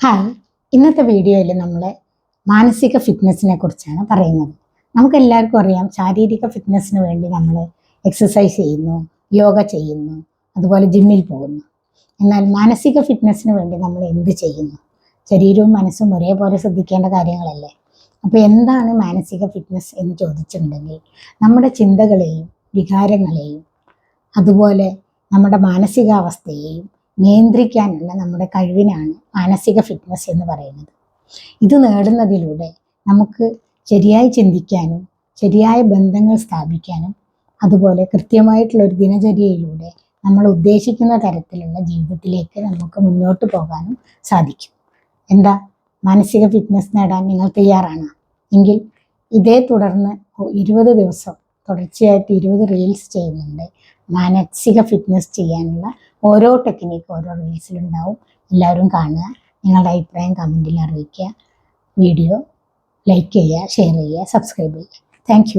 Hi, ഇന്നത്തെ വീഡിയോയിൽ നമ്മൾ മാനസിക ഫിറ്റ്നസിനെ കുറിച്ചാണ് പറയുന്നത്. നമുക്കെല്ലാവർക്കും അറിയാം, ശാരീരിക ഫിറ്റ്നസ്സിന് വേണ്ടി നമ്മൾ എക്സസൈസ് ചെയ്യുന്നു, യോഗ ചെയ്യുന്നു, അതുപോലെ ജിമ്മിൽ പോകുന്നു. എന്നാൽ മാനസിക ഫിറ്റ്നസ്സിന് വേണ്ടി നമ്മൾ എന്ത് ചെയ്യുന്നു? ശരീരവും മനസ്സും ഒരേപോലെ ശ്രദ്ധിക്കേണ്ട കാര്യങ്ങളല്ലേ? അപ്പോൾ എന്താണ് മാനസിക ഫിറ്റ്നസ് എന്ന് ചോദിച്ചിട്ടുണ്ടെങ്കിൽ, നമ്മുടെ ചിന്തകളെയും വികാരങ്ങളെയും അതുപോലെ നമ്മുടെ മാനസികാവസ്ഥയെയും നിയന്ത്രിക്കാനുള്ള നമ്മുടെ കഴിവിനാണ് മാനസിക ഫിറ്റ്നസ് എന്ന് പറയുന്നത്. ഇത് നേടുന്നതിലൂടെ നമുക്ക് ശരിയായി ചിന്തിക്കാനും ശരിയായ ബന്ധങ്ങൾ സ്ഥാപിക്കാനും അതുപോലെ കൃത്യമായിട്ടുള്ളൊരു ദിനചര്യയിലൂടെ നമ്മൾ ഉദ്ദേശിക്കുന്ന തരത്തിലുള്ള ജീവിതത്തിലേക്ക് നമുക്ക് മുന്നോട്ട് പോകാനും സാധിക്കും. എന്താ, മാനസിക ഫിറ്റ്നസ് നേടാൻ നിങ്ങൾ തയ്യാറാണ് എങ്കിൽ ഇതേ തുടർന്ന് 20 ദിവസം തുടർച്ചയായിട്ട് 20 റീൽസ് ചെയ്യുന്നുണ്ട്. മാനസിക ഫിറ്റ്നസ് ചെയ്യാനുള്ള ഓരോ ടെക്നിക്ക് ഓരോ റീൽസിലുണ്ടാവും. എല്ലാവരും കാണുക, നിങ്ങളുടെ അഭിപ്രായം കമൻറ്റിൽ അറിയിക്കുക, വീഡിയോ ലൈക്ക് ചെയ്യുക, ഷെയർ ചെയ്യുക, സബ്സ്ക്രൈബ് ചെയ്യുക. താങ്ക്